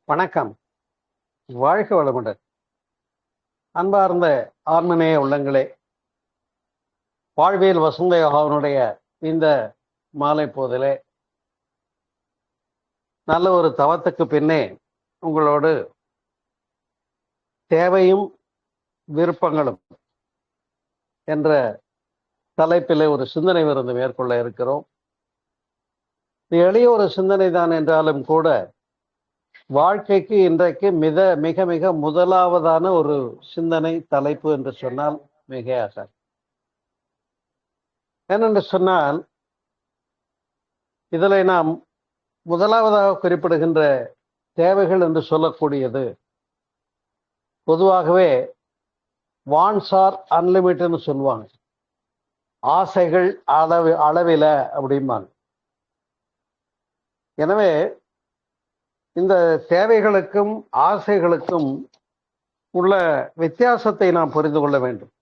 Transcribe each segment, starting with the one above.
வணக்கம். வாழ்க வளமுடன். அன்பார்ந்த ஆன்மநேய உள்ளங்களே, வாழ்வியல் வசந்த யோகாவினுடைய இந்த மாலை போதிலே நல்ல ஒரு தவத்துக்கு பின்னே உங்களோடு தேவையும் விருப்பங்களும் என்ற தலைப்பிலே ஒரு சிந்தனை விருந்து மேற்கொள்ள இருக்கிறோம். இது எளிய ஒரு சிந்தனை தான் என்றாலும் கூட வாழ்க்கைக்கு இன்றைக்கு மிக மிக முதலாவதான ஒரு சிந்தனை தலைப்பு என்று சொன்னால் மிகையாக. ஏனென்று சொன்னால் இதில் நாம் முதலாவதாக குறிப்பிடுகின்ற தேவைகள் என்று சொல்லக்கூடியது பொதுவாகவே வான்ஸ் ஆர் அன்லிமிட்டட்னு சொல்லுவாங்க. ஆசைகள் அளவில அப்படிம்பாங்க. எனவே இந்த தேவைகளுக்கும் ஆசைகளுக்கும் உள்ள வித்தியாசத்தை நாம் புரிந்து கொள்ள வேண்டும்.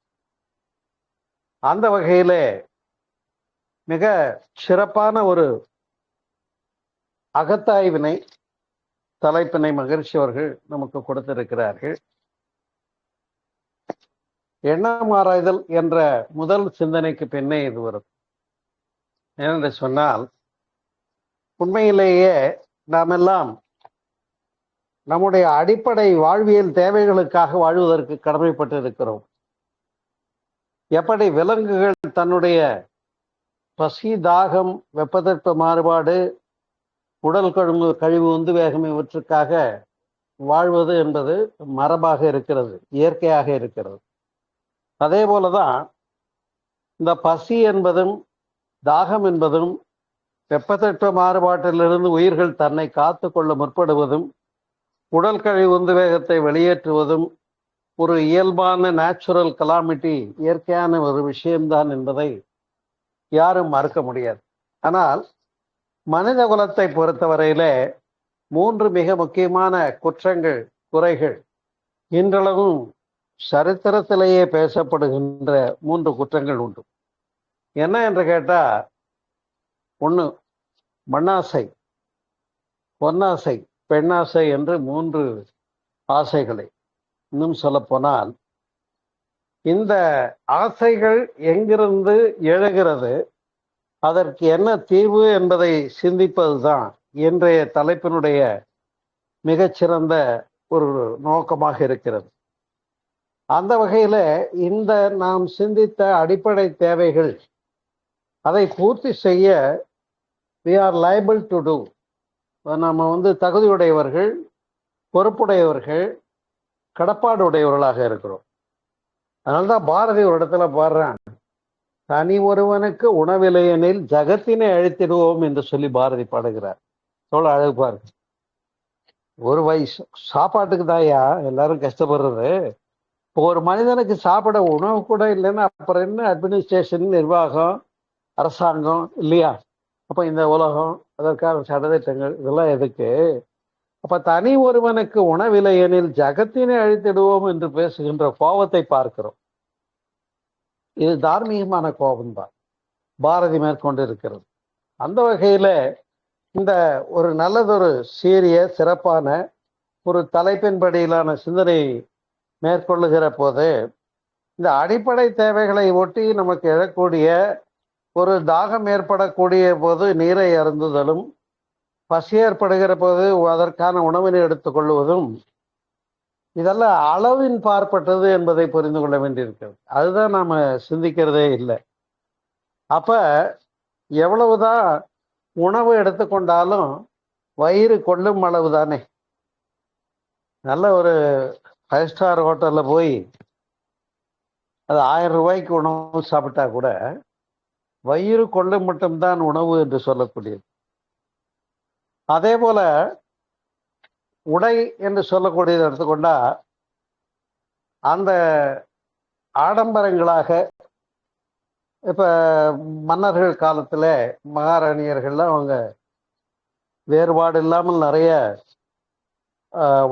அந்த வகையிலே மிக சிறப்பான ஒரு அகத்தாய்வினை தலைப்பினை மகிழ்ச்சி அவர்கள் நமக்கு கொடுத்திருக்கிறார்கள். எண்ணம் ஆராய்தல் என்ற முதல் சிந்தனைக்கு பின்னே இது வரும். ஏனென்று சொன்னால் உண்மையிலேயே நாம் எல்லாம் நம்முடைய அடிப்படை வாழ்வியல் தேவைகளுக்காக வாழ்வதற்கு கடமைப்பட்டு இருக்கிறோம். எப்படி விலங்குகள் தன்னுடைய பசி, தாகம், வெப்பத்தட்ப மாறுபாடு, உடல் கழிவு, உந்து வேகம் இவற்றுக்காக வாழ்வது என்பது மரபாக இருக்கிறது, இயற்கையாக இருக்கிறது. அதே போலதான் இந்த பசி என்பதும் தாகம் என்பதும் வெப்பத்தட்ப மாறுபாட்டிலிருந்து உயிர்கள் தன்னை காத்து கொள்ள முற்படுவதும் உடல் கழிவு உந்து வேகத்தை வெளியேற்றுவதும் ஒரு இயல்பான நேச்சுரல் கலாமிட்டி, இயற்கையான ஒரு விஷயம்தான் என்பதை யாரும் மறுக்க முடியாது. ஆனால் மனித குலத்தை பொறுத்தவரையிலே 3 மிக முக்கியமான குற்றங்கள், குறைகள் இன்றளவும் சரித்திரத்திலேயே பேசப்படுகின்ற 3 குற்றங்கள் உண்டு. என்ன என்று கேட்டா, 1 மண்ணாசை, பொன்னாசை, பெண்ணாசை என்று 3 ஆசைகளை. இன்னும் சொல்ல போனால் இந்த ஆசைகள் எங்கிருந்து எழுகிறது, அதற்கு என்ன தீர்வு என்பதை சிந்திப்பதுதான் இன்றைய தலைப்பினுடைய மிகச்சிறந்த ஒரு நோக்கமாக இருக்கிறது. அந்த வகையில இந்த நாம் சிந்தித்த அடிப்படை தேவைகள் அதை பூர்த்தி செய்ய we are liable to do. நம்ம தகுதியுடையவர்கள், பொறுப்புடையவர்கள், கடப்பாடு உடையவர்களாக இருக்கிறோம். அதனால்தான் பாரதி ஒரு இடத்துல பாடுறான், தனி ஒருவனுக்கு உணவில்லையெனில் ஜகத்தினை அழித்திடுவோம் என்று சொல்லி பாரதி பாடுகிறார். எவ்வளவு அழகு பாருங்க. ஒரு வயசு சாப்பாட்டுக்கு தாயா எல்லாரும் கஷ்டப்படுறது. இப்போ ஒரு மனிதனுக்கு சாப்பிட உணவு கூட இல்லைன்னா அப்புறம் என்ன அட்மினிஸ்ட்ரேஷன், நிர்வாகம், அரசாங்கம் இல்லையா? அப்ப இந்த உலகம், அதற்கான சட்டதிட்டங்கள், இதெல்லாம் எதுக்கு? அப்ப தனி ஒருவனுக்கு உணவில்லை எனில் ஜகத்தினை அழித்திடுவோம் என்று பேசுகின்ற கோபத்தை பார்க்கிறோம். இது தார்மீகமான கோபம்தான் பாரதி மேற்கொண்டு இருக்கிறது. அந்த வகையில இந்த ஒரு நல்லதொரு சீரிய சிறப்பான ஒரு தலைப்பின்படியிலான சிந்தனை மேற்கொள்ளுகிற போது இந்த அடிப்படை தேவைகளை ஒட்டி நமக்கு எழக்கூடிய ஒரு தாகம் ஏற்படக்கூடிய போது நீரை அருந்துதலும், பசி ஏற்படுகிற போது அதற்கான உணவினை எடுத்துக்கொள்வதும், இதெல்லாம் அளவின் பார்ப்பட்டது என்பதை புரிந்து கொள்ள வேண்டியிருக்கிறது. அதுதான் நாம சிந்திக்கிறதே இல்லை. அப்ப எவ்வளவுதான் உணவு எடுத்துக்கொண்டாலும் வயிறு கொள்ளும் அளவு தானே. நல்ல ஒரு 5 ஸ்டார் ஹோட்டல்ல போய் அது 1000 ரூபாய்க்கு உணவு சாப்பிட்டா கூட வயிறு கொள்ளும் மட்டும்தான் உணவு என்று சொல்லக்கூடியது. அதே போல உடை என்று சொல்லக்கூடியது எடுத்துக்கொண்டா, அந்த ஆடம்பரங்களாக இப்ப மன்னர்கள் காலத்துல மகாராணியர்கள்லாம் அவங்க வேறுபாடு இல்லாமல் நிறைய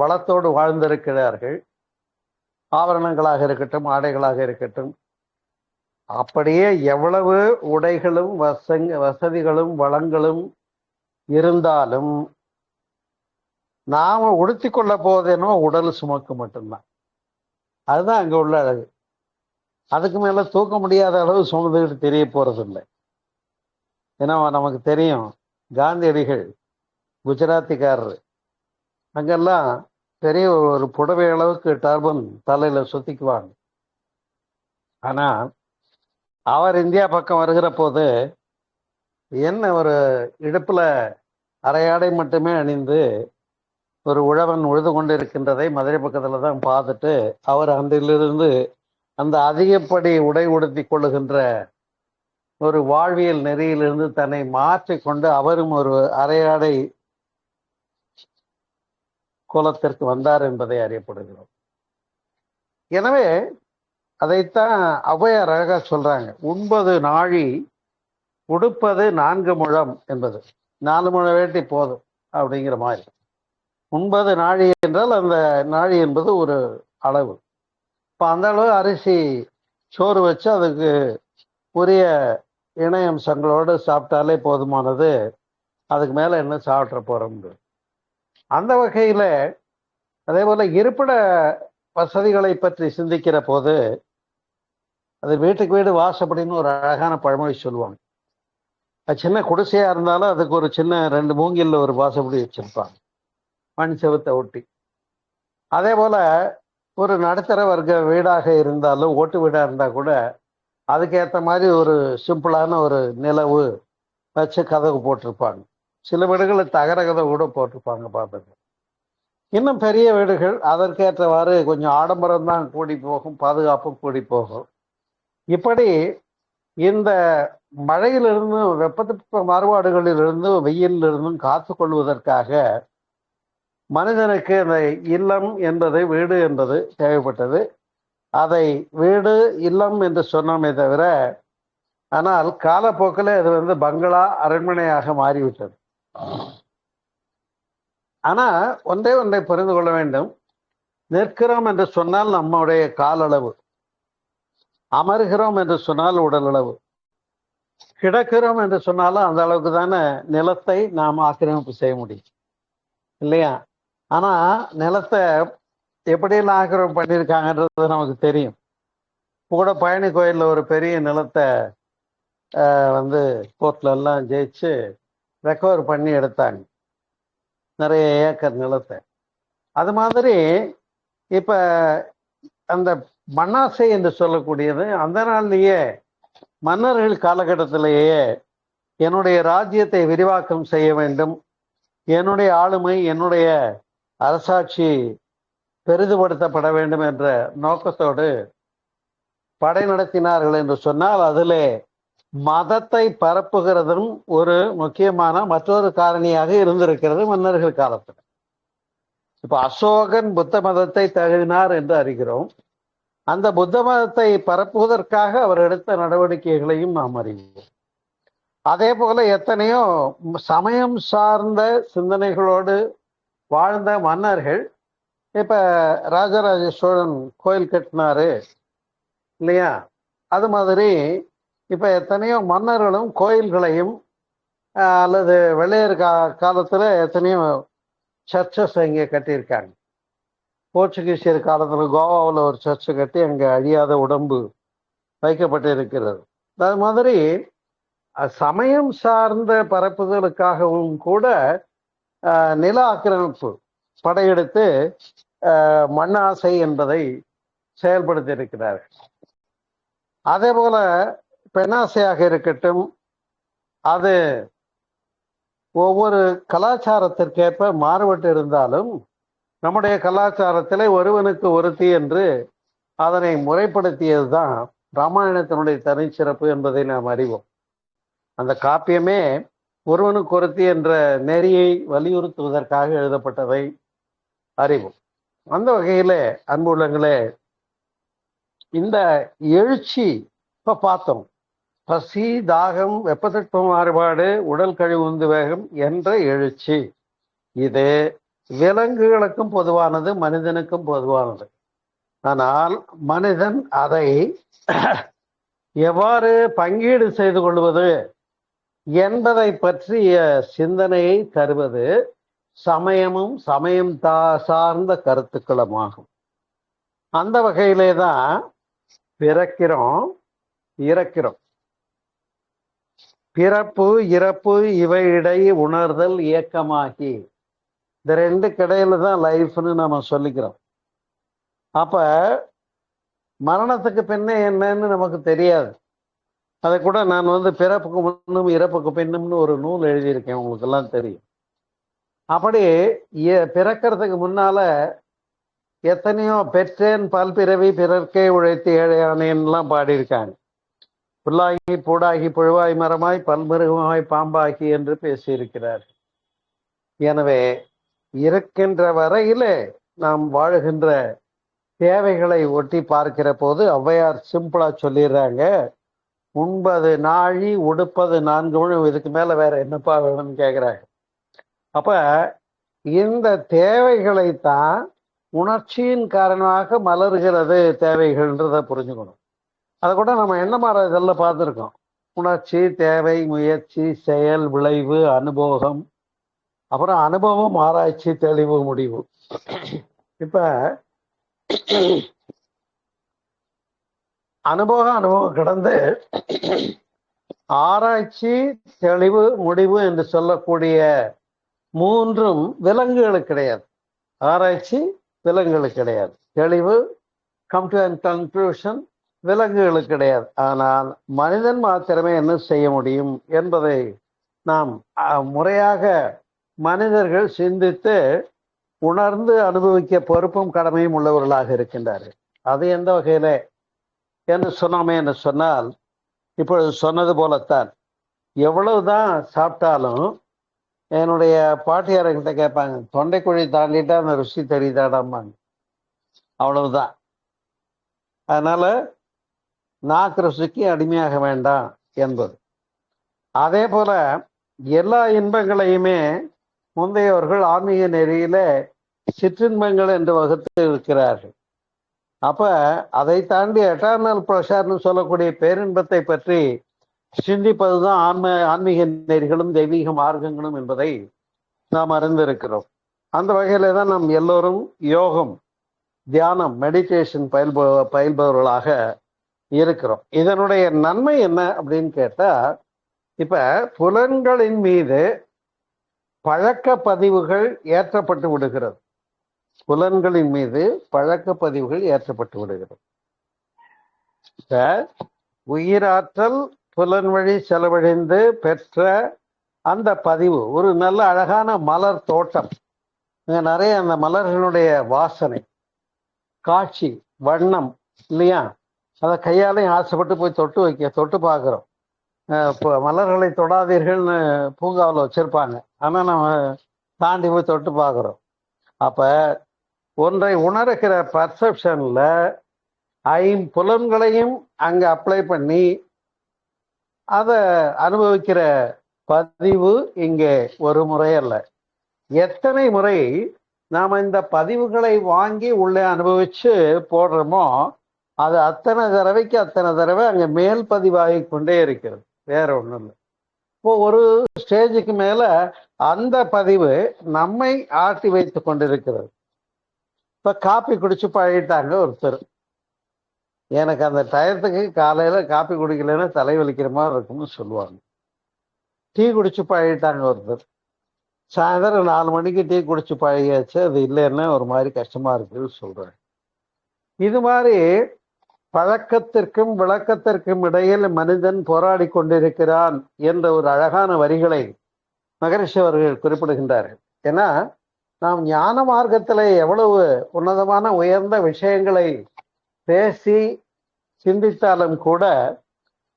வளத்தோடு வாழ்ந்திருக்கிறார்கள். ஆபரணங்களாக இருக்கட்டும், ஆடைகளாக இருக்கட்டும், அப்படியே எவ்வளவு உடைகளும் வசதிகளும் வளங்களும் இருந்தாலும் நாம உடுத்தி கொள்ள போவதேனோ உடல் சுமக்கு மட்டும்தான். அதுதான் அங்க உள்ள அழகு. அதுக்கு மேல தூக்க முடியாத அளவு சுமந்துக்கிட்டு தெரிய போறது இல்லை. ஏன்னா நமக்கு தெரியும், காந்தியடிகள் குஜராத்திக்காரர், அங்கெல்லாம் பெரிய ஒரு புடவை அளவுக்கு டர்பன் தலையில சுத்திக்குவாங்க. ஆனா அவர் இந்தியா பக்கம் வருகிற போது என்ன ஒரு இடுப்புல அரையாடை மட்டுமே அணிந்து ஒரு உழவன் உழுது கொண்டு இருக்கின்றதை மதுரை பக்கத்துல தான் பார்த்துட்டு அவர் அன்றிலிருந்து அந்த அதிகப்படி உடை உடுத்தி கொள்ளுகின்ற ஒரு வாழ்வியல் நெறியிலிருந்து தன்னை மாற்றிக்கொண்டு அவரும் ஒரு அரையாடை கோலத்திற்கு வந்தார் என்பதை அறியப்படுகிறோம். எனவே அதைத்தான் ஔவையார் அழகா சொல்றாங்க, உண்பது நாழி உடுப்பது 4 முழம் என்பது. 4 முழ வேட்டி போதும் அப்படிங்கிற மாதிரி. உண்பது நாழி என்றால் அந்த நாழி என்பது ஒரு அளவு. இப்போ அந்த அளவு அரிசி சோறு வச்சு அதுக்கு உரிய இணை அம்சங்களோடு சாப்பிட்டாலே போதுமானது. அதுக்கு மேல என்ன சாப்பிட்ற போறோம். அந்த வகையில அதே போல இருப்பிட வசதிகளை பற்றி சிந்திக்கிற போது அது வீட்டுக்கு வீடு வாசப்படின்னு ஒரு அழகான பழமொழி சொல்லுவாங்க. அது சின்ன குடிசையா இருந்தாலும் அதுக்கு ஒரு சின்ன 2 மூங்கில்ல ஒரு வாசப்படி வச்சிருப்பாங்க, மண் செவத்தை ஒட்டி. அதே போல ஒரு நடுத்தர வர்க்க வீடாக இருந்தாலும், ஓட்டு வீடா இருந்தா கூட அதுக்கேற்ற மாதிரி ஒரு சிம்பிளான ஒரு நிலவு வச்சு கதவு போட்டிருப்பாங்க. சில வீடுகளில் தகர கதவு கூட போட்டிருப்பாங்க பார்த்துட்டு. இன்னும் பெரிய வீடுகள் அதற்கேற்றவாறு கொஞ்சம் ஆடம்பரம் தான் கூடி போகும், பாதுகாப்பும் கூடி போகும். இப்படி இந்த மழையிலிருந்தும் வெப்பத்திற்கு மாறுபாடுகளிலிருந்தும் வெயிலிருந்தும் காத்து கொள்வதற்காக மனிதனுக்கு அந்த இல்லம் என்பது, வீடு என்பது தேவைப்பட்டது. அதை வீடு இல்லம் என்று சொன்னோமே தவிர, ஆனால் காலப்போக்கில் அது பங்களா அரண்மனையாக மாறிவிட்டது. ஆனா ஒன்றை புரிந்து கொள்ள வேண்டும், நிற்கிறோம் என்று சொன்னால் நம்முடைய கால அளவு, அமர்கிறோம் என்று சொன்னால் உடல் அளவு, கிடக்கிறோம் என்று சொன்னாலும் அந்த அளவுக்கு தானே நிலத்தை நாம் ஆக்கிரமிப்பு செய்ய முடியும் இல்லையா? ஆனா நிலத்தை எப்படியெல்லாம் ஆக்கிரமிப்பு பண்ணியிருக்காங்கன்றது நமக்கு தெரியும். கூட பழனி கோயில்ல ஒரு பெரிய நிலத்தை கோர்ட்ல எல்லாம் ஜெயிச்சு ரெக்கவர் பண்ணி எடுத்தாங்க, நிறைய ஏக்கர் நிலத்தை. அது மாதிரி இப்ப அந்த மண்ணாசை என்று சொல்லக்கூடியது அந்த நாள்லயே மன்னர்கள் காலகட்டத்திலேயே என்னுடைய ராஜ்யத்தை விரிவாக்கம் செய்ய வேண்டும், என்னுடைய ஆளுமை, என்னுடைய அரசாட்சி பெரிதுபடுத்தப்பட வேண்டும் என்ற நோக்கத்தோடு படை நடத்தினார்கள் என்று சொன்னால், அதிலே மதத்தை பரப்புகிறதும் ஒரு முக்கியமான மற்றொரு காரணியாக இருந்திருக்கிறது மன்னர்கள் காலத்தில். இப்ப அசோகன் புத்த மதத்தை தழுவினார் என்று அறிகிறோம். அந்த புத்த மதத்தை பரப்புவதற்காக அவர் எடுத்த நடவடிக்கைகளையும் நாம் அறிவோம். அதே போல எத்தனையோ சமயம் சார்ந்த சிந்தனைகளோடு வாழ்ந்த மன்னர்கள், இப்ப ராஜராஜ சோழன் கோயில் கட்டினாரு இல்லையா? அது மாதிரி இப்ப எத்தனையோ மன்னர்களும் கோயில்களையும் அல்லது வெள்ளையர் காலத்துல எத்தனையோ சர்ச்சஸ் இங்கே கட்டியிருக்காங்க. போர்ச்சுகீசியர் காலத்துல கோவாவில் ஒரு சர்ச்சை கட்டி அங்கே அழியாத உடம்பு வைக்கப்பட்டு இருக்கிறது. அது மாதிரி சமயம் சார்ந்த பரப்புதலுக்காகவும் கூட நில ஆக்கிரமிப்பு படையெடுத்து மண்ணாசை என்பதை செயல்படுத்தி இருக்கிறார்கள். அதே போல பெண்ணாசையாக இருக்கட்டும், அது ஒவ்வொரு கலாச்சாரத்திற்கேற்ப மாறுபட்டு இருந்தாலும் நம்முடைய கலாச்சாரத்திலே ஒருவனுக்கு ஒருத்தி என்று அதனை முறைப்படுத்தியதுதான் ராமாயணத்தினுடைய தனிச்சிறப்பு என்பதை நாம் அறிவோம். அந்த காப்பியமே ஒருவனுக்கு ஒருத்தி என்ற நெறியை வலியுறுத்துவதற்காக எழுதப்பட்டதை அறிவோம். அந்த வகையிலே அன்புள்ளங்களே, இந்த எழுச்சி இப்ப பார்த்தோம், பசி, தாகம், வெப்பத்தட்ப மாறுபாடு, உடல் கழிவு உந்து வேகம் என்ற எழுச்சி, இது விலங்குகளுக்கும் பொதுவானது, மனிதனுக்கும் பொதுவானது. ஆனால் மனிதன் அதை எவ்வாறு பங்கீடு செய்து கொள்வது என்பதை பற்றிய சிந்தனையை தருவது சமயமும் சமயம் சார்ந்த கருத்துக்களும் ஆகும். அந்த வகையிலே தான் பிறக்கிறோம், இறக்கிறோம். பிறப்பு இறப்பு இவை இடையே உணர்தல் இயக்கமாகி, இந்த ரெண்டு கிடையில தான் லைஃப்னு நம்ம சொல்லிக்கிறோம். அப்ப மரணத்துக்கு பின்னே என்னன்னு நமக்கு தெரியாது. அதை கூட நான் பிறப்புக்கு முன்னும் இறப்புக்கு பின்னும்னு ஒரு நூல் எழுதியிருக்கேன், உங்களுக்கு எல்லாம் தெரியும். அப்படி பிறக்கிறதுக்கு முன்னால எத்தனையோ பெற்றேன் பல்பிறவி பிறர்க்கே உழைத்து ஏழையானேன்லாம் பாடியிருக்காங்க. புல்லாகி பூடாகி புழுவாய் மரமாய் பல்மிருகமாய் பாம்பாகி என்று பேசியிருக்கிறார். எனவே இருக்கின்ற வரையிலே நாம் வாழுகின்ற தேவைகளை ஒட்டி பார்க்கிற போது ஔவையார் சிம்பிளா சொல்லிடுறாங்க, உண்பது நாழி உடுப்பது 4 முழு, இதுக்கு மேல வேற என்னப்பா வேணும்னு கேட்குறாங்க. அப்ப இந்த தேவைகளைத்தான் உணர்ச்சியின் காரணமாக மலர்கிறது தேவைகள்ன்றதை புரிஞ்சுக்கணும். அதை கூட நம்ம என்ன மாதிரி இதெல்லாம் பார்த்துருக்கோம். உணர்ச்சி, தேவை, முயற்சி, செயல், விளைவு, அனுபவம், அப்புறம் அனுபவம், ஆராய்ச்சி, தெளிவு, முடிவு. இப்ப அனுபவம் கடந்து ஆராய்ச்சி, தெளிவு, முடிவு என்று சொல்லக்கூடிய மூன்றும் விலங்குகளுக்கு கிடையாது. ஆராய்ச்சி விலங்குகளுக்கு கிடையாது, தெளிவு கம் டு அன் கன்க்ளூஷன் விலங்குகளுக்கு கிடையாது. ஆனால் மனிதன் மாத்திரமே என்ன செய்ய முடியும் என்பதை நாம் முறையாக மனிதர்கள் சிந்தித்து உணர்ந்து அனுபவிக்க பொறுப்பும் கடமையும் உள்ளவர்களாக இருக்கின்றார்கள். அது எந்த வகையில என்று சொன்னோமே என்று சொன்னால், இப்பொழுது சொன்னது போலத்தான், எவ்வளவுதான் சாப்பிட்டாலும் என்னுடைய பாட்டியார்கிட்ட கேட்பாங்க, தொண்டைக்குழி தாண்டிட்டா அந்த ருசி தெரியுதாடாம்பாங்க. அவ்வளவுதான். அதனால நாக்கு ருசிக்கு அடிமையாக வேண்டாம் என்பது. அதே போல எல்லா இன்பங்களையுமே முந்தையவர்கள் ஆன்மீக நெறியில சிற்றின்பங்கள் என்று வகுத்து இருக்கிறார்கள். அப்ப அதை தாண்டி எட்டர்னல் ப்ளஷர்னு சொல்லக்கூடிய பேரின்பத்தை பற்றி சிந்திப்பதுதான் ஆன்மீக நெறிகளும் தெய்வீக மார்க்கங்களும் என்பதை நாம் அறிந்திருக்கிறோம். அந்த வகையில தான் நாம் எல்லோரும் யோகம், தியானம், மெடிடேஷன் பயில்பவர்களாக இருக்கிறோம். இதனுடைய நன்மை என்ன அப்படின்னு கேட்டா, இப்ப புலன்களின் மீது பழக்க பதிவுகள் ஏற்றப்பட்டு விடுகிறது. புலன்களின் மீது பழக்க பதிவுகள் ஏற்றப்பட்டு விடுகிறது. உயிராற்றல் புலன் வழி செலவழிந்து பெற்ற அந்த பதிவு ஒரு நல்ல அழகான மலர் தோட்டம். நிறைய அந்த மலர்களுடைய வாசனை, காட்சி, வண்ணம் இல்லையா, அதை கையாலையும் ஆசைப்பட்டு போய் தொட்டு பார்க்குறோம். இப்போ மலர்களை தொடாதீர்கள்னு பூங்காவில் வச்சிருப்பாங்க, ஆனால் நம்ம தாண்டி போய் தொட்டு பார்க்குறோம். அப்போ ஒன்றை உணர்கிற பர்செப்ஷன்ல ஐம்புலன்களையும் அங்கே அப்ளை பண்ணி அதை அனுபவிக்கிற பதிவு இங்கே ஒரு முறை அல்ல, எத்தனை முறை நாம் இந்த பதிவுகளை வாங்கி உள்ளே அனுபவிச்சு போடுறோமோ அது அத்தனை தடவை அங்கே மேல் பதிவாகி கொண்டே இருக்கிறது. வேற ஒன்றும் இல்லை. இப்போ ஒரு ஸ்டேஜுக்கு மேல அந்த பதிவு நம்மை ஆட்டி வைத்து கொண்டிருக்கிறது. இப்ப காப்பி குடிச்சு பழகிட்டாங்க ஒருத்தர், எனக்கு அந்த டயத்துக்கு காலையில காப்பி குடிக்கலைன்னா தலைவலிக்கிற மாதிரி இருக்கும்னு சொல்லுவாங்க. டீ குடிச்சு பழகிட்டாங்க ஒருத்தர், சாயந்தரம் 4 மணிக்கு டீ குடிச்சு பழகியாச்சு, அது இல்லைன்னா ஒரு மாதிரி கஷ்டமா இருக்குன்னு சொல்றாங்க. இது மாதிரி பழக்கத்திற்கும் விளக்கத்திற்கும் இடையில் மனிதன் போராடி கொண்டிருக்கிறான் என்ற ஒரு அழகான வரிகளை மகரிஷி அவர்கள் குறிப்பிடுகின்றார்கள். ஏன்னா நாம் ஞான மார்க்கத்தில் எவ்வளவு உன்னதமான உயர்ந்த விஷயங்களை பேசி சிந்தித்தாலும் கூட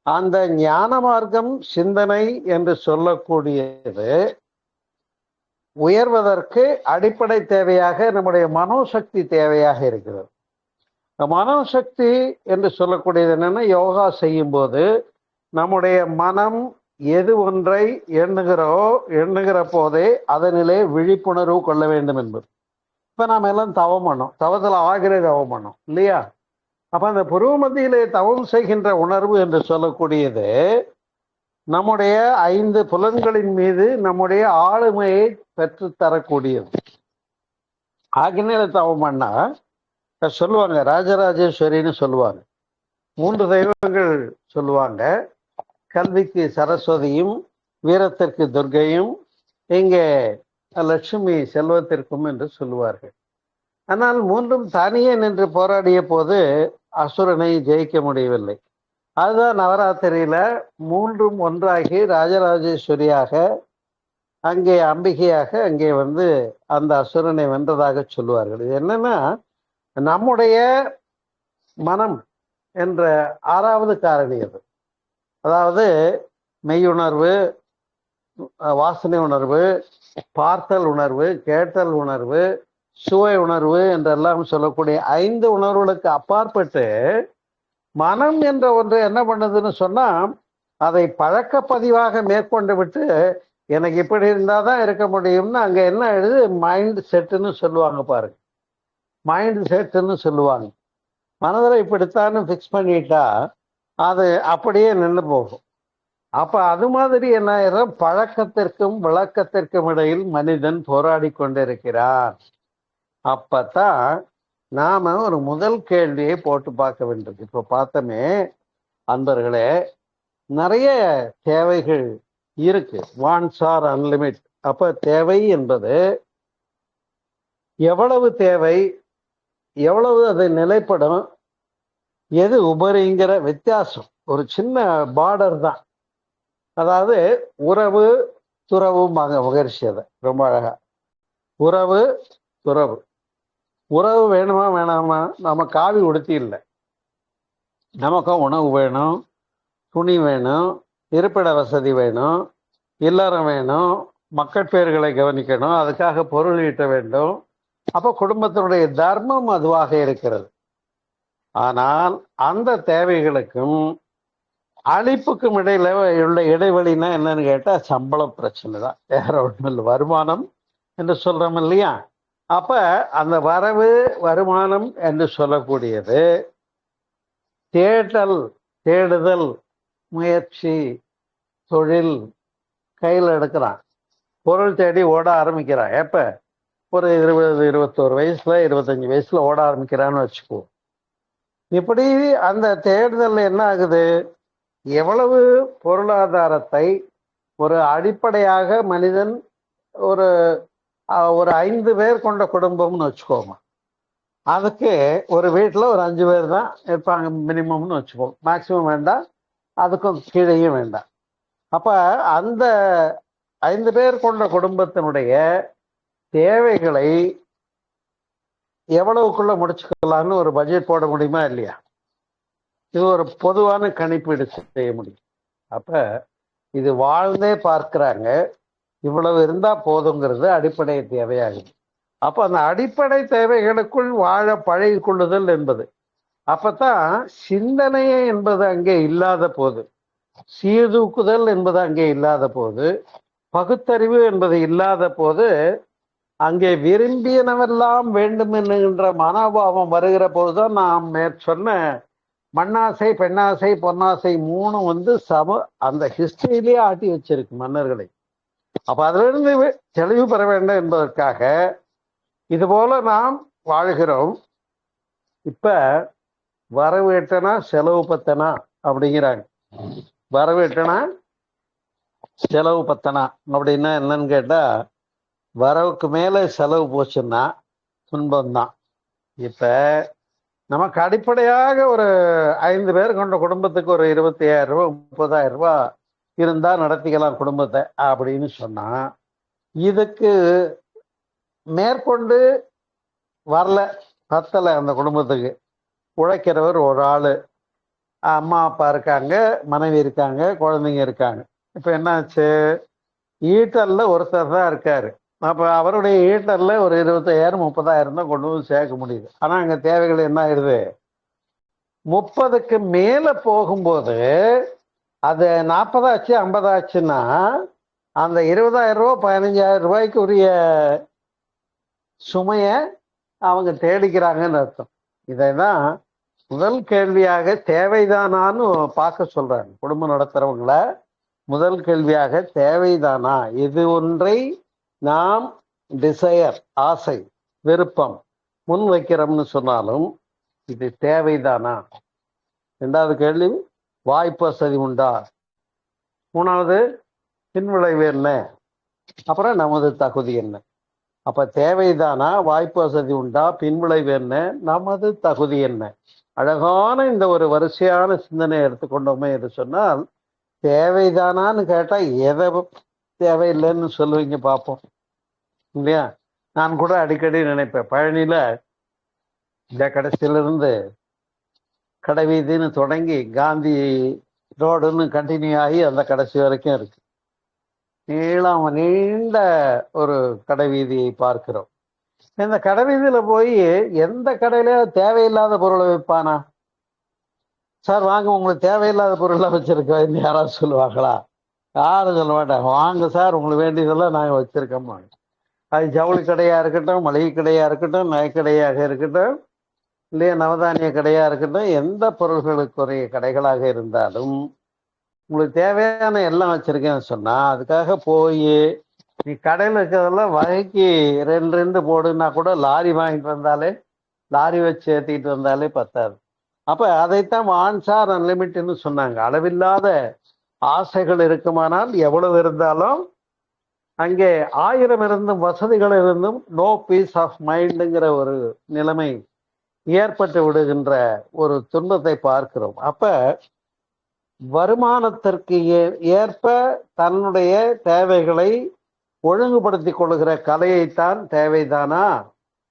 அந்த ஞான மார்க்கம் சிந்தனை என்று சொல்லக்கூடியது உயர்வதற்கு அடிப்படை தேவையாக நம்முடைய மனோசக்தி தேவையாக இருக்கிறது. மனோசக்தி என்று சொல்லக்கூடியது என்னன்னா, யோகா செய்யும் போது நம்முடைய மனம் எது ஒன்றை எண்ணுகிற போதே அதனிலே விழிப்புணர்வு கொள்ள வேண்டும் என்பது. இப்ப நாம எல்லாம் தவம் பண்ணோம், தவத்தில் ஆகிற தவம் பண்ணோம் இல்லையா? அப்ப அந்த புருவ மத்தியிலே தவம் செய்கின்ற உணர்வு என்று சொல்லக்கூடியது நம்முடைய 5 புலன்களின் மீது நம்முடைய ஆளுமையை பெற்றுத்தரக்கூடியது. ஆகினால தவம் பண்ணா சொல்லுவாங்க ராஜராஜேஸ்வரின்னு சொல்லுவாங்க. 3 தெய்வங்கள் சொல்லுவாங்க. கல்விக்கு சரஸ்வதியும், வீரத்திற்கு துர்க்கையும், இங்கே லட்சுமி செல்வத்திற்கும் என்று சொல்லுவார்கள். ஆனால் 3ம் தனியே நின்று போராடிய போது அசுரனை ஜெயிக்க முடியவில்லை. அதுதான் நவராத்திரியில 3ம் ஒன்றாகி ராஜராஜேஸ்வரியாக, அங்கே அம்பிகையாக அங்கே வந்து அந்த அசுரனை வென்றதாக சொல்லுவார்கள். இது என்னன்னா, நம்முடைய மனம் என்ற 6வது காரணி அது. அதாவது மெய்யுணர்வு, வாசனை உணர்வு, பார்த்தல் உணர்வு, கேட்டல் உணர்வு, சுவை உணர்வு என்றெல்லாம் சொல்லக்கூடிய 5 உணர்வுகளுக்கு அப்பாற்பட்டு மனம் என்ற ஒன்று என்ன பண்ணுதுன்னு சொன்னா, அதை பழக்க பதிவாக மேற்கொண்டு விட்டு எனக்கு இப்படி இருந்தாதான் இருக்க முடியும்னு அங்க என்ன எழுது, மைண்ட் செட்டுன்னு சொல்லுவாங்க பாருங்க. மைண்ட் செட்டுன்னு சொல்லுவாங்க. மனதில் இப்படித்தான்னு ஃபிக்ஸ் பண்ணிட்டா அது அப்படியே நின்று போகும். அப்ப அது மாதிரி என்ன ஆயிரும், பழக்கத்திற்கும் விளக்கத்திற்கும் இடையில் மனிதன் போராடி கொண்டிருக்கிறான். அப்பதான் நாம ஒரு முதல் கேள்வியை போட்டு பார்க்க வேண்டியது. இப்ப பார்த்தோமே அன்பர்களே, நிறைய தேவைகள் இருக்கு. வான்ஸ் ஆர் அன்லிமிட். அப்ப தேவை என்பது எவ்வளவு தேவை, எவ்வளவு அது நிலைப்படும், எது உபரிங்கிற வித்தியாசம் ஒரு சின்ன பார்டர் தான். அதாவது உறவு துறவும்பாங்க மகரிஷி. அதை ரொம்ப அழகா, உறவு துறவு. உறவு வேணுமா வேணாமா? நம்ம காவி உடுத்தி இல்லை, நமக்கும் உணவு வேணும், துணி வேணும், இருப்பிட வசதி வேணும், இல்லறம் வேணும், மக்கட்பேர்களை கவனிக்கணும், அதுக்காக பொருள் ஈட்ட வேண்டும். அப்போ குடும்பத்தினுடைய தர்மம் அதுவாக இருக்கிறது. ஆனால் அந்த தேவைகளுக்கும் அழிப்புக்கும் இடையில உள்ள இடைவெளினா என்னன்னு கேட்டா சம்பள பிரச்சனை தான், வேற ஒன்றும் இல்லை. வருமானம் என்று சொல்றோம் இல்லையா? அப்ப அந்த வரவு வருமானம் என்று சொல்லக்கூடியது தேடுதல், முயற்சி, தொழில் கையில் எடுக்கிறான், பொருள் தேடி ஓட ஆரம்பிக்கிறான். எப்ப ஒரு 20, 21 வயசுல 25 வயசுல ஓட ஆரம்பிக்கிறான்னு வச்சுக்கோ. இப்படி அந்த தேடுதல் என்ன ஆகுது, எவ்வளவு பொருளாதாரத்தை ஒரு அடிப்படையாக மனிதன் ஒரு 5 பேர் கொண்ட குடும்பம்னு வச்சுக்கோங்க. அதுக்கு ஒரு வீட்டில் ஒரு 5 பேர் தான் இருப்பாங்க மினிமம்னு வச்சுக்கோங்க. மேக்சிமம் வேண்டாம், அதுக்கும் கீழேயும் வேண்டாம். அப்ப அந்த 5 பேர் கொண்ட குடும்பத்தினுடைய தேவைகளை எவ்வளவுக்குள்ள முடிச்சுக்கலாம்னு ஒரு பட்ஜெட் போட முடியுமா இல்லையா? இது ஒரு பொதுவான கணிப்பீடு செய்ய முடியும். அப்ப இது வாழ்ந்தே பார்க்கிறாங்க, இவ்வளவு இருந்தா போதுங்கிறது அடிப்படை தேவையாகுது. அப்ப அந்த அடிப்படை தேவைகளுக்குள் வாழ பழகி கொள்ளுதல் என்பது, அப்பதான் சிந்தனையே என்பது அங்கே இல்லாத போது, சீர்தூக்குதல் என்பது அங்கே இல்லாத போது, பகுத்தறிவு என்பது இல்லாத போது, அங்கே விரும்பியனவெல்லாம் வேண்டும் என்கின்ற மனோபாவம் வருகிற போதுதான் நாம் சொன்ன மண்ணாசை, பெண்ணாசை, பொன்னாசை 3 வந்து அந்த ஹிஸ்டரியிலேயே ஆட்டி வச்சிருக்கு மன்னர்களை. அப்ப அதுல இருந்து தெளிவு பெற வேண்டும் என்பதற்காக இது போல நாம் வாழ்கிறோம். இப்ப வரவு எட்டனா செலவு பத்தனா அப்படிங்கிறாங்க. வரவு எட்டனா செலவு பத்தனா அப்படின்னா என்னன்னு கேட்டா, வரவுக்கு மேல செலவு போச்சுன்னா துன்பம்தான். இப்ப நமக்கு அடிப்படையாக ஒரு 5 பேர் கொண்ட குடும்பத்துக்கு ஒரு 25,000 ரூபாய் 30,000 ரூபாய் இருந்தா நடத்திக்கலாம் குடும்பத்தை அப்படின்னு சொன்னா, இதுக்கு மேற்கொண்டு வரல, பத்தலை அந்த குடும்பத்துக்கு. உழைக்கிறவர் ஒரு ஆளு, அம்மா அப்பா இருக்காங்க, மனைவி இருக்காங்க, குழந்தைங்க இருக்காங்க. இப்ப என்னாச்சு, ஈட்டல்ல ஒருத்தர் தான் இருக்காரு. அப்ப அவருடைய ஈட்டல்ல ஒரு 25,000 30,000 தான் கொண்டு வந்து சேர்க்க முடியுது. ஆனா அங்க தேவைகள் என்ன ஆயிடுது, 30க்கு மேல போகும்போது அது 40 ஆச்சு 50 ஆச்சுன்னா அந்த 20,000 ரூபாய் 15,000 ரூபாய்க்கு உரிய சுமைய அவங்க தேடிக்கிறாங்கன்னு அர்த்தம். இதைதான் முதல் கேள்வியாக தேவைதானான்னு பார்க்க சொல்றாங்க குடும்பம் நடத்துறவங்கள. முதல் கேள்வியாக தேவைதானா, இது ஒன்றை நாம் டிசையர் ஆசை விருப்பம் முன் வைக்கிறோம்னு சொன்னாலும் இது தேவைதானா? ரெண்டாவது கேள்வி, வாய்ப்பு வசதி உண்டா? மூணாவது, பின்விளைவு என்ன? அப்புறம் நமது தகுதி என்ன? அப்ப தேவைதானா, வாய்ப்பு வசதி உண்டா, பின்விளைவு என்ன, நமது தகுதி என்ன? அழகான இந்த ஒரு வரிசையான சிந்தனை எடுத்துக்கொண்டோமே என்று சொன்னால், தேவைதானான்னு கேட்டா எதை தேவையில்லைன்னு சொல்லுவீங்க பார்ப்போம், இல்லையா? நான் கூட அடிக்கடி நினைப்பேன், பழனியில இந்த கடைசியிலிருந்து கடைவீதின்னு தொடங்கி காந்தி ரோடுன்னு கண்டினியூ ஆகி அந்த கடைசி வரைக்கும் இருக்கு. நீண்ட ஒரு கடைவீதியை பார்க்கிறோம். இந்த கடைவீதியில போய் எந்த கடையில தேவையில்லாத பொருளை வைப்பானா? சார் வாங்க, உங்களுக்கு தேவையில்லாத பொருள்லாம் வச்சிருக்கோம் யாராவது சொல்லுவாங்களா? யாரும் சொல்ல மாட்டாங்க. வாங்க சார், உங்களுக்கு வேண்டியதெல்லாம் நாங்கள் வச்சிருக்கோம். அது ஜவுளி கடையா இருக்கட்டும், மளிகை கடையா இருக்கட்டும், நகைக்கடையாக இருக்கட்டும், இல்லையா நவதானிய கடையா இருக்கட்டும், எந்த பொருள்களுக்குரிய கடைகளாக இருந்தாலும் உங்களுக்கு தேவையான எல்லாம் வச்சிருக்கேன்னு சொன்னா அதுக்காக போய் நீ கடையில் இருக்கிறதெல்லாம் வகைக்கு ரெண்டு ரெண்டு போடுன்னா கூட லாரி வாங்கிட்டு வந்தாலே, லாரி வச்சு ஏற்றிட்டு வந்தாலே பத்தாது. அப்ப அதைத்தான் வான்சார் அன்லிமிட்னு சொன்னாங்க. அளவில்லாத ஆசைகள் இருக்குமானால் எவ்வளவு இருந்தாலும் அங்கே 1000 இருந்தும் வசதிகள் இருந்தும் நோ பீஸ் ஆஃப் மைண்டுங்கிற ஒரு நிலைமை ஏற்பட்டு விடுகின்ற ஒரு துன்பத்தை பார்க்கிறோம். அப்ப வருமானத்திற்கு ஏற்ப தன்னுடைய தேவைகளை ஒழுங்குபடுத்தி கொள்ளுகிற கலையைத்தான் தேவைதானா,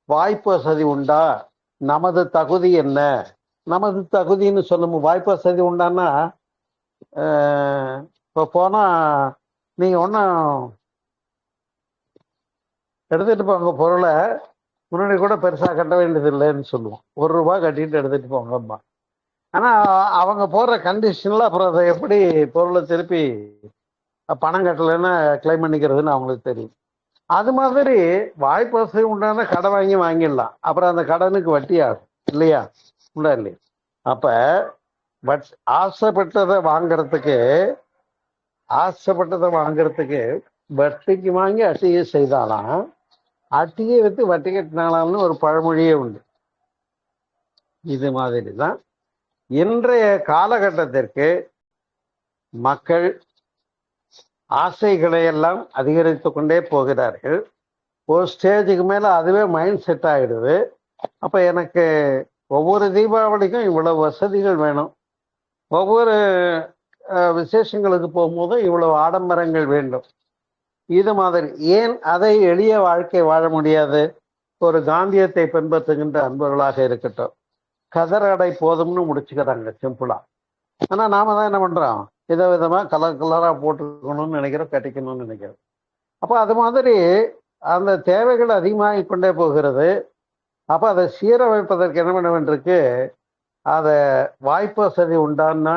வாய்ப்பு வசதி உண்டா, நமது தகுதி என்ன? நமது தகுதின்னு சொல்லும் வாய்ப்பு வசதி உண்டான்னா இப்போ போனா நீங்க ஒன்றும் எடுத்துட்டு போங்க பொருளை, முன்னாடி கூட பெருசாக கட்ட வேண்டியது இல்லைன்னு சொல்லுவோம். ₹1 கட்டிட்டு எடுத்துட்டு போங்கம்மா. ஆனால் அவங்க போடுற கண்டிஷனில் அப்புறம் அதை எப்படி பொருளை திருப்பி பணம் கட்டலைன்னா கிளைம் பண்ணிக்கிறதுன்னு அவங்களுக்கு தெரியும். அது மாதிரி வாய்ப்பு வசதி உண்டான கடன் வாங்கிடலாம், அப்புறம் அந்த கடனுக்கு வட்டி ஆகும், இல்லையா? உண்டா இல்லையா? அப்ப ஆசைப்பட்டதை வாங்குறதுக்கு வட்டிக்கு வாங்கி அட்டியை செய்தாலாம், அட்டியை வித்து வட்டி கட்டினாலாம்னு ஒரு பழமொழியே உண்டு. இது மாதிரி தான் இன்றைய காலகட்டத்திற்கு மக்கள் ஆசைகளை எல்லாம் அதிகரித்து கொண்டே போகிறார்கள். ஒரு ஸ்டேஜுக்கு மேல அதுவே மைண்ட் செட் ஆகிடுது. அப்ப எனக்கு ஒவ்வொரு தீபாவளிக்கும் இவ்வளவு வசதிகள் வேணும், ஒவ்வொரு விசேஷங்களுக்கு போகும்போதும் இவ்வளவு ஆடம்பரங்கள் வேண்டும். இது மாதிரி ஏன் அதை எளிய வாழ்க்கை வாழ முடியாது? ஒரு காந்தியத்தை பின்பற்றுகின்ற அன்பர்களாக இருக்கட்டும், கதர் அடை போதும்னு முடிச்சுக்கிறாங்க சிம்பிளா. ஆனா நாம தான் என்ன பண்றோம், விதவிதமா கலர் கலரா போட்டுக்கணும்னு நினைக்கிறோம், கட்டிக்கணும்னு நினைக்கிறோம். அப்போ அது மாதிரி அந்த தேவைகள் அதிகமாகி கொண்டே போகிறது. அப்போ அதை சீரமைப்பதற்கு என்ன பண்ண வேண்டியிருக்கு, அதை வாய்ப்பு வசதி உண்டான்னா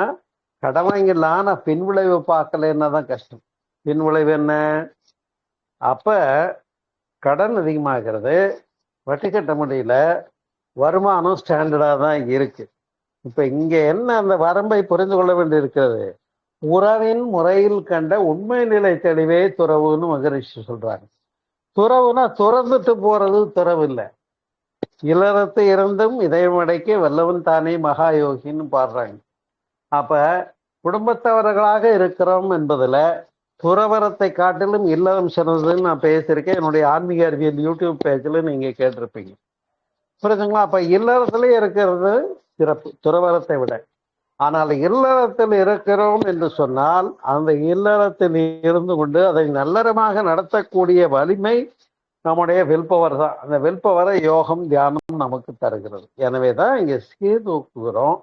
கடன் வாங்கிடலாம், பின்விளைவு பார்க்கலன்னா தான் கஷ்டம். பின்விளைவு என்ன? அப்ப கடன் அதிகமாகிறது, வட்டி கட்ட முடியல, வருமானம் ஸ்டாண்டர்டாக தான் இருக்கு. இப்ப இங்க என்ன அந்த வரம்பை புரிந்து கொள்ள வேண்டி இருக்கிறது. உறவின் முறையில் கண்ட உண்மை நிலை தெளிவே துறவுன்னு மகரிஷி சொல்றாங்க. துறவுனா துறந்துட்டு போறது துறவு இல்லை. இளரத்து இருந்தும் இதயமடைக்க வல்லவன் தானே மகா யோகின்னு பாடுறாங்க. அப்ப குடும்பத்தவர்களாக இருக்கிறோம் என்பதுல துறவரத்தை காட்டிலும் இல்லறம் சிறந்ததுன்னு நான் பேசியிருக்கேன். என்னுடைய ஆன்மீக அறிவியல் யூடியூப் பேஜ்ல நீங்க கேட்டிருப்பீங்க, புரியுதுங்களா? அப்ப இல்லறத்திலே இருக்கிறது சிறப்பு துறவரத்தை விட. ஆனால் இல்லறத்தில் இருக்கிறோம் என்று சொன்னால் அந்த இல்லறத்தில் இருந்து கொண்டு அதை நல்லறமாக நடத்தக்கூடிய வலிமை நம்முடைய வில்பவர் தான். அந்த வில்பவரை யோகம் தியானம் நமக்கு தருகிறது. எனவே தான் இங்க சீர்தூக்குகிறோம்.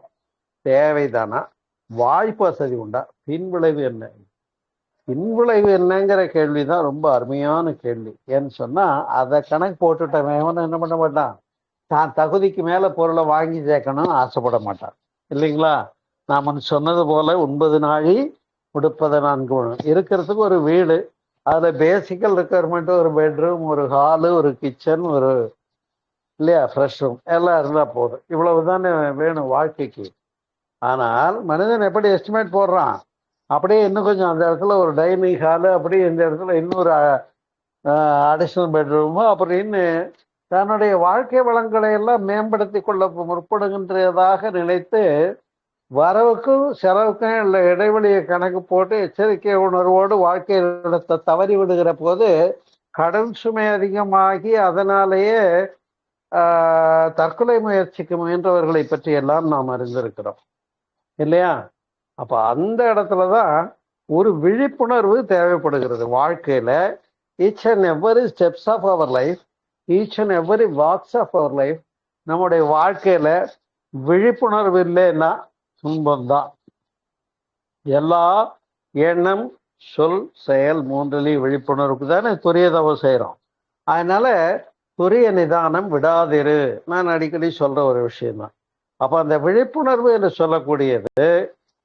தேவைதானா, வாய்ப்பு வசதி உண்டா, பின்விளைவு என்ன? பின்விளைவு என்னங்கிற கேள்விதான் ரொம்ப அருமையான கேள்வி. ஏன்னு சொன்னா அதை கணக்கு போட்டுட்டவன் என்ன பண்ண மாட்டான், தான் தகுதிக்கு மேல பொருளை வாங்கி சேர்க்கணும்னு ஆசைப்பட மாட்டான், இல்லைங்களா? நாம சொன்னது போல 9 நாழி உடுப்பது 4 இருக்கிறதுக்கு ஒரு வீடு, அதுல பேசிக்கல் ரெக்குயர்மெண்ட் ஒரு பெட்ரூம், ஒரு ஹாலு, ஒரு கிச்சன், ஒரு இல்லையா ஃப்ரெஷ் ரூம் எல்லாம் இருந்தா போதும். இவ்வளவுதானே வேணும் வாழ்க்கைக்கு. ஆனால் மனிதன் எப்படி எஸ்டிமேட் போடுறான், அப்படியே இன்னும் கொஞ்சம் அந்த இடத்துல ஒரு டைனிங் ஹாலு, அப்படியே இந்த இடத்துல இன்னொரு அடிஷனல் பெட்ரூமு அப்படின்னு தன்னுடைய வாழ்க்கை வளங்களை எல்லாம் மேம்படுத்தி கொள்ள முற்படுகின்றதாக நினைத்து வரவுக்கும் செலவுக்கும் உள்ள இடைவெளியை கணக்கு போட்டு எச்சரிக்கை உணர்வோடு வாழ்க்கை நடத்த தவறி விடுகிற போது கடன் சுமை அதிகமாகி அதனாலேயே தற்கொலை முயற்சிக்கு முயன்றவர்களை பற்றி எல்லாம் நாம் அறிந்திருக்கிறோம் இல்லையா? அப்ப அந்த இடத்துலதான் ஒரு விழிப்புணர்வு தேவைப்படுகிறது வாழ்க்கையில. Each and every steps of our life, each and every walks of our life, நம்முடைய வாழ்க்கையில விழிப்புணர்வு இல்லைன்னா துன்பம்தான். எல்லா எண்ணம் சொல் செயல் மூன்றிலையும் விழிப்புணர்வுக்கு தானே துரிய தவம் செய்யறோம். அதனால துரிய நிதானம் விடாதிரு நான் அடிக்கடி சொல்ற ஒரு விஷயம்தான். அப்ப அந்த விழிப்புணர்வு என்று சொல்லக்கூடியது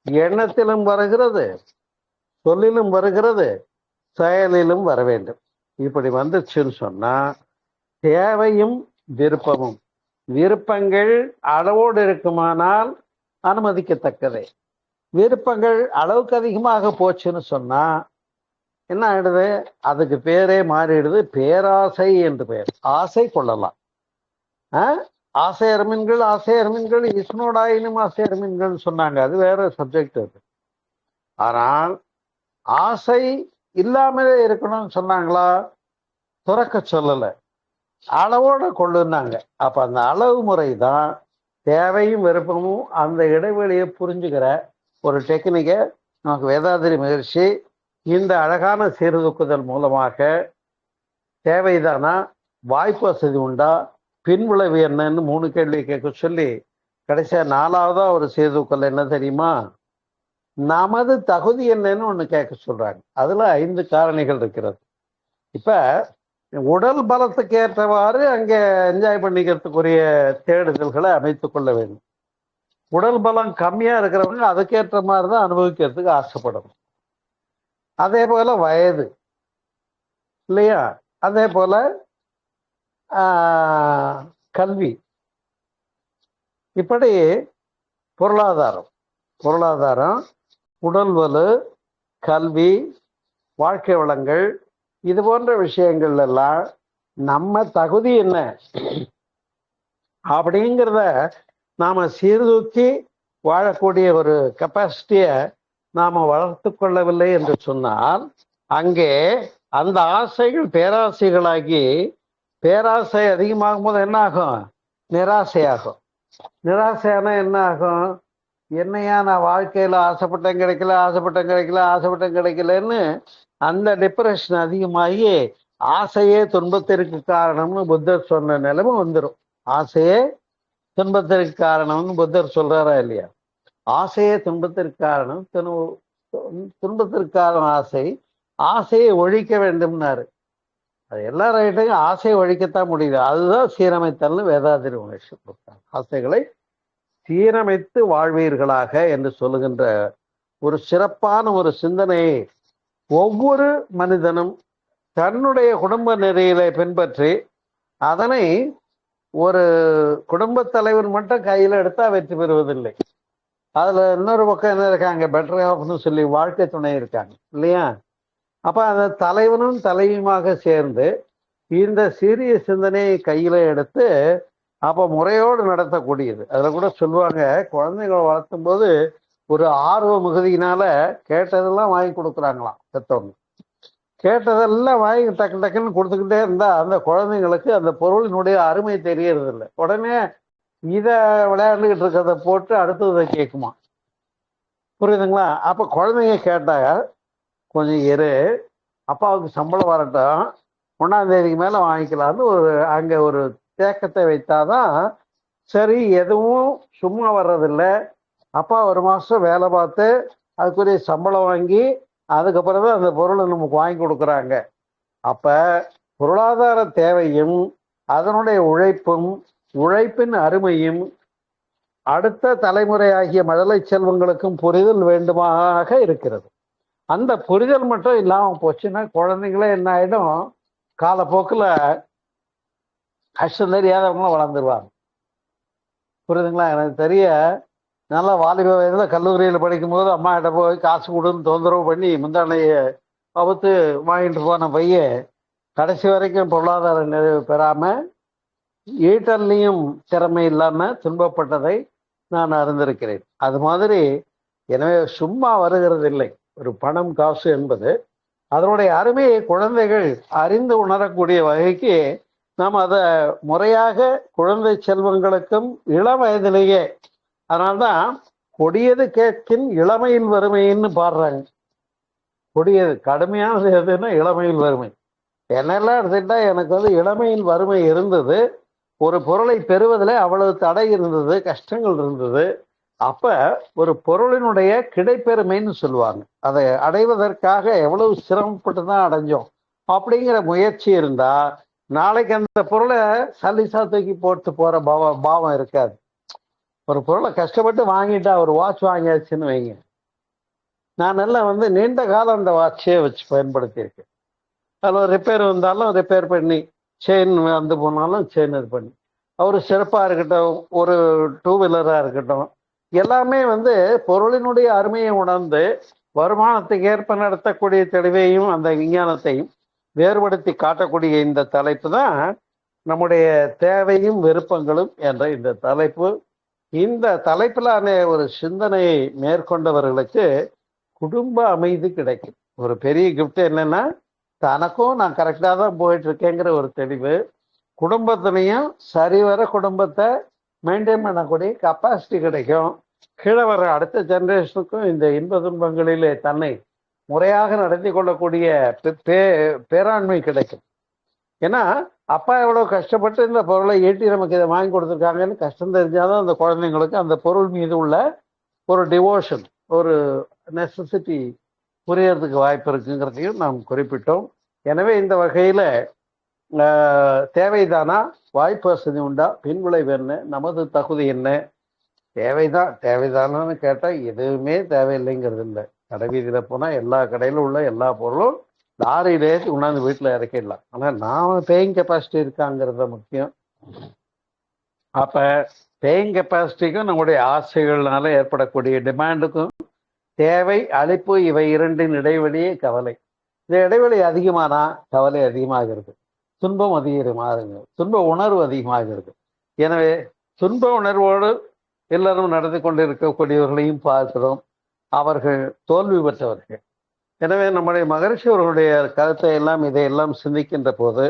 எண்ணத்திலும் வருகிறது, சொல்லிலும் வருகிறது, செயலிலும் வர வேண்டும். இப்படி வந்துச்சுன்னு சொன்னா தேவையும் விருப்பமும், விருப்பங்கள் அளவோடு இருக்குமானால் அனுமதிக்கத்தக்கதே. விருப்பங்கள் அளவுக்கு அதிகமாக போச்சுன்னு சொன்னா என்ன ஆயிடுது? அதுக்கு பேரே மாறிடுது, பேராசை என்று பெயர். ஆசை கொள்ளலாம். ஆசையர் மீன்கள் ஆசையர் மீன்கள் இஸ்னோடாயினும் ஆசையர் மீன்கள் சொன்னாங்க, அது வேற சப்ஜெக்ட் அது. ஆனால் ஆசை இல்லாமலே இருக்கணும்னு சொன்னாங்களா? துறக்க சொல்லல, அளவோட கொள்ளுனாங்க. அப்ப அந்த அளவு முறை தான் தேவையும் விருப்பமும் அந்த இடைவெளியை புரிஞ்சுக்கிற ஒரு டெக்னிக்கை நமக்கு வேதாத்திரி மகிழ்ச்சி இந்த அழகான சீர்தூக்குதல் மூலமாக தேவைதானா, வாய்ப்பு வசதி உண்டா, பின்விளைவு என்னன்னு 3 கேள்வி கேட்க சொல்லி கடைசியா 4வதா ஒரு சீர்தூக்கல் என்ன தெரியுமா? நமது தகுதி என்னன்னு ஒண்ணு கேட்க சொல்றாங்க. அதுல 5 காரணிகள் இருக்கிறது. இப்ப உடல் பலத்துக்கு ஏற்றவாறு அங்க என்ஜாய் பண்ணிக்கிறதுக்குரிய தேடுதல்களை அமைத்துக் கொள்ள வேண்டும். உடல் பலம் கம்மியா இருக்கிறவங்க அதுக்கேற்ற மாதிரிதான் அனுபவிக்கிறதுக்கு ஆசைப்படணும். அதே போல வயது இல்லையா? அதே போல கல்வி, இப்படி பொருளாதாரம், உடல் வலு, கல்வி, வாழ்க்கை வளங்கள், இது போன்ற விஷயங்கள் எல்லாம் நம்ம தகுதி என்ன அப்படிங்கிறத நாம சீர்தூக்கி வாழக்கூடிய ஒரு கெப்பாசிட்டிய நாம வளர்த்து கொள்ளவில்லை என்று சொன்னால் அங்கே அந்த ஆசைகள் பேராசைகளாகி, பேராசை அதிகமாகும் போது என்ன ஆகும்? நிராசையாகும். நிராசையான என்ன ஆகும்? என்னையா நான் வாழ்க்கையில ஆசைப்பட்டேன் கிடைக்கலன்னு அந்த டிப்ரெஷன் அதிகமாகி ஆசையே துன்பத்திற்கு காரணம்னு புத்தர் சொன்ன நிலைமை வந்துடும். ஆசையே துன்பத்திற்கு காரணம்னு புத்தர் சொல்றாரா இல்லையா? ஆசையே துன்பத்திற்கு காரணம், துன்பத்திற்கு காரணம் ஆசை, ஆசையை ஒழிக்க வேண்டும்னாரு. அது எல்லா ரைட்டையும் ஆசையை ஒழிக்கத்தான் முடியுது. அதுதான் சீரமைத்தல்னு வேதாத்திரி மகிழ்ச்சி கொடுத்தாங்க. ஆசைகளை சீரமைத்து வாழ்வீர்களாக என்று சொல்லுகின்ற ஒரு சிறப்பான ஒரு சிந்தனையை ஒவ்வொரு மனிதனும் தன்னுடைய குடும்ப நெறியில பின்பற்றி அதனை ஒரு குடும்ப தலைவர் மட்டும் கையில எடுத்தா வெற்றி பெறுவதில்லை. அதுல இன்னொரு பக்கம் என்ன இருக்காங்க, பெட்டர் ஆஃப்னு சொல்லி வாழ்க்கை துணை இருக்காங்க இல்லையா? அப்ப அந்த தலைவனும் தலைவியுமாக சேர்ந்து இந்த சிறிய சிந்தனையை கையில எடுத்து அப்ப முறையோடு நடத்தக்கூடியது. அதுல கூட சொல்லுவாங்க, குழந்தைகளை வளர்த்தும் போது ஒரு ஆர்வ மிகுதியினால கேட்டதெல்லாம் வாங்கி கொடுக்குறாங்களாம் பெற்றவங்க. கேட்டதெல்லாம் வாங்கி டக்கு டக்குன்னு கொடுத்துக்கிட்டே இருந்தா அந்த குழந்தைங்களுக்கு அந்த பொருளினுடைய அருமை தெரியறது இல்லை. உடனே இதை விளையாண்டுகிட்டு இருக்கிறத போட்டு அடுத்ததை கேட்குமா, புரியுதுங்களா? அப்ப குழந்தைங்க கேட்டாங்க, கொஞ்சம் இரு, அப்பாவுக்கு சம்பளம் வரட்டும், 1ஆம் தேதிக்கு மேல வாங்கிக்கலாம்னு அங்க ஒரு தேக்கத்தை வைத்தாதான் சரி. எதுவும் சும்மா வர்றதில்லை. அப்பா ஒரு மாசம் வேலை பார்த்து அதுக்குரிய சம்பளம் வாங்கி அதுக்கப்புறம் தான் அந்த பொருளை நமக்கு வாங்கி கொடுக்குறாங்க. அப்ப பொருளாதார தேவையும் அதனுடைய உழைப்பும் உழைப்பின் அருமையும் அடுத்த தலைமுறையாகிய மழலை செல்வங்களுக்கும் புரிதல் வேண்டுமாக இருக்கிறது. அந்த புரிதல் மட்டும் இல்லாம போச்சுன்னா குழந்தைங்களே என்ன ஆயிடும், காலப்போக்கில் கஷ்டம் தெரியாதவங்களும் வளர்ந்துருவாங்க. புரியுதுங்களா? எனக்கு தெரிய நல்லா வாலிப வயதில் கல்லூரியில் படிக்கும்போது அம்மா கிட்ட போய் காசு கொடுன்னு தொந்தரவு பண்ணி முந்தானையை பகுத்து வாங்கிட்டு போன பையன் கடைசி வரைக்கும் பொருளாதார நிறைவு பெறாம ஈட்டல்லையும் திறமை இல்லாம துன்பப்பட்டதை நான் அறிந்திருக்கிறேன். அது மாதிரி எனவே சும்மா வருகிறது இல்லை. ஒரு பணம் காசு என்பது அதனுடைய அருமையை குழந்தைகள் அறிந்து உணரக்கூடிய வகைக்கு நாம் அதை முறையாக குழந்தை செல்வங்களுக்கும் இளம் வயதிலேயே, அதனால்தான் கொடியது கேட்கின் இளமையில் வறுமைன்னு பாடுறாங்க. கொடியது கடுமையானது எதுன்னா இளமையில் வறுமை. என்னெல்லாம் எடுத்துக்கிட்டா எனக்கு இளமையில் வறுமை இருந்தது. ஒரு பொருளை பெறுவதில் அவ்வளவு தடை இருந்தது, கஷ்டங்கள் இருந்தது. அப்ப ஒரு பொருளினுடைய கிடைப்பெருமைன்னு சொல்லுவாங்க. அதை அடைவதற்காக எவ்வளவு சிரமப்பட்டு தான் அடைஞ்சோம் அப்படிங்கிற முயற்சி இருந்தா நாளைக்கு அந்த பொருளை சல்லிசா தூக்கி போட்டு போற பாவம் இருக்காது. ஒரு பொருளை கஷ்டப்பட்டு வாங்கிட்டா, ஒரு வாட்ச் வாங்கியாச்சுன்னு வைங்க, நான் எல்லாம் நீண்ட காலம் அந்த வாட்சே வச்சு பயன்படுத்தியிருக்கேன். அதில் ரிப்பேர் வந்தாலும் ரிப்பேர் பண்ணி, செயின் வந்து போனாலும் செயின் இது பண்ணி, ஒரு சிறப்பாக இருக்கட்டும், ஒரு டூ வீலராக இருக்கட்டும், எல்லாமே பொருளினுடைய அருமையை உணர்ந்து வருமானத்துக்கு ஏற்ப நடத்தக்கூடிய தெளிவையும் அந்த விஞ்ஞானத்தையும் வேறுபடுத்தி காட்டக்கூடிய இந்த தலைப்பு தான் நம்முடைய தேவையும் விருப்பங்களும் என்ற இந்த தலைப்பு. இந்த தலைப்பிலான ஒரு சிந்தனையை மேற்கொண்டவர்களுக்கு குடும்ப அமைதி கிடைக்கும். ஒரு பெரிய கிஃப்ட் என்னன்னா, தனக்கும் நான் கரெக்டாக தான் போயிட்டு இருக்கேங்கிற ஒரு தெளிவு, குடும்பத்திலையும் சரிவர குடும்பத்தை மெயின்டைன் பண்ணக்கூடிய கெப்பாசிட்டி கிடைக்கும். கீழே வர அடுத்த ஜெனரேஷனுக்கும் இந்த இன்ப துன்பங்களிலே தன்னை முறையாக நடத்தி கொள்ளக்கூடிய பேராண்மை கிடைக்கும். ஏன்னா அப்பா எவ்வளோ கஷ்டப்பட்டு இந்த பொருளை ஈட்டி நமக்கு இதை வாங்கி கொடுத்துருக்காங்கன்னு கஷ்டம் தெரிஞ்சாலும் அந்த குழந்தைங்களுக்கு அந்த பொருள் மீது உள்ள ஒரு டிவோஷன், ஒரு நெசசிட்டி புரியறதுக்கு வாய்ப்பு இருக்குங்கிறதையும் நாம் குறிப்பிட்டோம். எனவே இந்த வகையில் தேவைதானா, வாய்ப்பு வசதி உண்டா, பின்விளைவு என்ன, நமது தகுதி என்ன, தேவைதானான்னு கேட்டால் எதுவுமே தேவையில்லைங்கிறது இல்லை. கடை வீதியில் போனால் எல்லா கடையிலும் உள்ள எல்லா பொருளும் லாரியிலே உணர்ந்து வீட்டில் இறக்கிடலாம். ஆனால் நாம பேயிங் கெப்பாசிட்டி இருக்காங்கிறத முக்கியம். அப்போ பேயிங் கெப்பாசிட்டிக்கும் நம்முடைய ஆசைகள்னால ஏற்படக்கூடிய டிமாண்டுக்கும் தேவை அழைப்பு இவை இரண்டின் இடைவெளியே கவலை. இந்த இடைவெளி அதிகமானா கவலை அதிகமாகிறது, துன்பம் அதிகமாகுது, துன்ப உணர்வு அதிகமாகிறது. எனவே துன்ப உணர்வோடு எல்லாரும் நடந்து கொண்டு இருக்கக்கூடியவர்களையும் பார்க்கிறோம். அவர்கள் தோல்வி பெற்றவர்கள். எனவே நம்முடைய மகரிஷி அவர்களுடைய கருத்தை எல்லாம் இதையெல்லாம் சிந்திக்கின்ற போது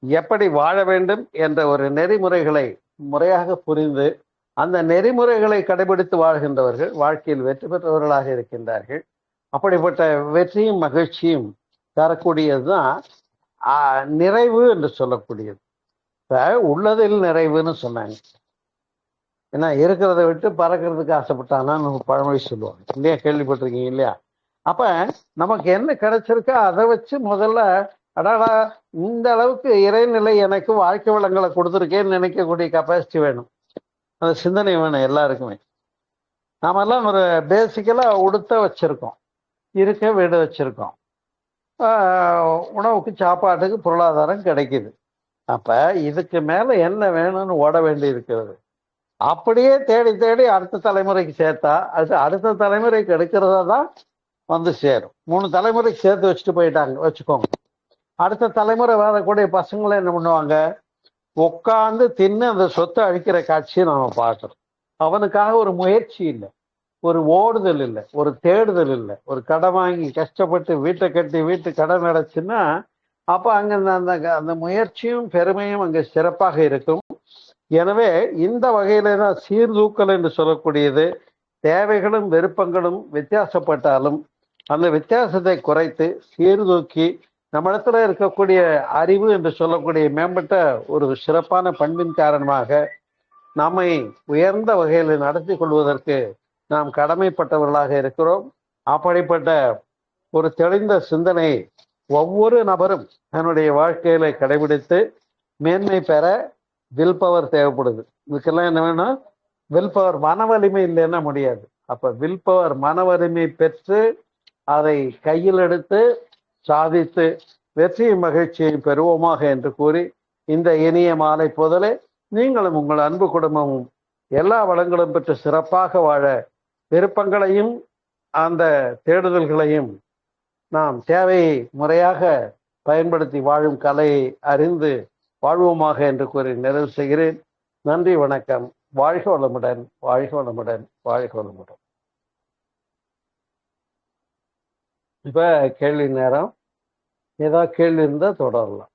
எப்படி வாழ வேண்டும் என்ற ஒரு நெறிமுறைகளை முறையாக புரிந்து அந்த நெறிமுறைகளை கடைபிடித்து வாழ்கின்றவர்கள் வாழ்க்கையில் வெற்றி பெற்றவர்களாக இருக்கின்றார்கள். அப்படிப்பட்ட வெற்றியும் மகிழ்ச்சியும் தரக்கூடியதுதான் நிறைவு என்று சொல்லக்கூடியது. உள்ளதில் நிறைவுன்னு சொன்னாங்க. ஏன்னா இருக்கிறத விட்டு பறக்கிறதுக்கு ஆசைப்பட்டானா நம்ம பழமொழி சொல்லுவாங்க இல்லையா, கேள்விப்பட்டிருக்கீங்க இல்லையா? அப்ப நமக்கு என்ன கிடைச்சிருக்கோ அதை வச்சு முதல்ல அடாடா இந்த அளவுக்கு இறைநிலை எனக்கு வாழ்க்கை வளங்களை கொடுத்துருக்கேன்னு நினைக்கக்கூடிய கெப்பாசிட்டி வேணும், அந்த சிந்தனை வேணும் எல்லாருக்குமே. நாமெல்லாம் ஒரு பேசிக்கலாக உடுத்த வச்சிருக்கோம், இருக்க வீடு வச்சிருக்கோம், உணவுக்கு சாப்பாட்டுக்கு பொருளாதாரம் கிடைக்குது. அப்ப இதுக்கு மேல என்ன வேணும்னு ஓட வேண்டி இருக்கிறது. அப்படியே தேடி தேடி அடுத்த தலைமுறைக்கு சேர்த்தா அது அடுத்த தலைமுறைக்கு எடுக்கிறதா தான் சேரும். 3 தலைமுறைக்கு சேர்த்து வச்சுட்டு போயிட்டாங்க வச்சுக்கோங்க. அடுத்த தலைமுறை வரக்கூடிய பசங்களை என்ன பண்ணுவாங்க, உட்காந்து தின்னு அந்த சொத்தை அழிக்கிற காட்சியை நம்ம பார்க்குறோம். அவனுக்காக ஒரு முயற்சி இல்லை, ஒரு ஓடுதல் இல்லை, ஒரு தேடுதல் இல்லை. ஒரு கடை வாங்கி கஷ்டப்பட்டு வீட்டை கட்டி வீட்டு கடன் அடைச்சுன்னா அப்போ அங்கே அந்த முயற்சியும் பெருமையும் அங்கே சிறப்பாக இருக்கும். எனவே இந்த வகையில தான் சீர்தூக்கல் என்று சொல்லக்கூடியது. தேவைகளும் விருப்பங்களும் வித்தியாசப்பட்டாலும் அந்த வித்தியாசத்தை குறைத்து சீர்தூக்கி நம்மிடத்துல இருக்கக்கூடிய அறிவு என்று சொல்லக்கூடிய மேம்பட்ட ஒரு சிறப்பான பண்பின் காரணமாக நம்மை உயர்ந்த வகையில் நடத்தி கொள்வதற்கு நாம் கடமைப்பட்டவர்களாக இருக்கிறோம். அப்படிப்பட்ட ஒரு தெளிந்த சிந்தனை ஒவ்வொரு நபரும் தன்னுடைய வாழ்க்கையில கடைபிடித்து மேன்மை பெற வில் பவர் தேவைப்படுது. இதுக்கெல்லாம் என்ன வேணும், வில் பவர். மன வலிமை இல்லைன்னா முடியாது. அப்ப வில் பவர் மன வலிமை பெற்று அதை கையில் எடுத்து சாதித்து வெற்றியும் மகிழ்ச்சியை பெறுவோமாக என்று கூறி இந்த இனிய மாலை பொதலே நீங்களும் உங்கள் அன்பு குடும்பமும் எல்லா வளங்களும் பெற்று சிறப்பாக வாழ விருப்பங்களையும் அந்த தேடுதல்களையும் நாம் தேவையை முறையாக பயன்படுத்தி வாழும் கலையை அறிந்து வாழ்வோமாக என்று கூறி நிறைவு செய்கிறேன். நன்றி, வணக்கம். வாழ்க வளமுடன், வாழ்க வளமுடன், வாழ்க வளமுடன். இப்ப கேள்வி நேரம். ஏதாவது கேள்வி இருந்தால் தொடரலாம்.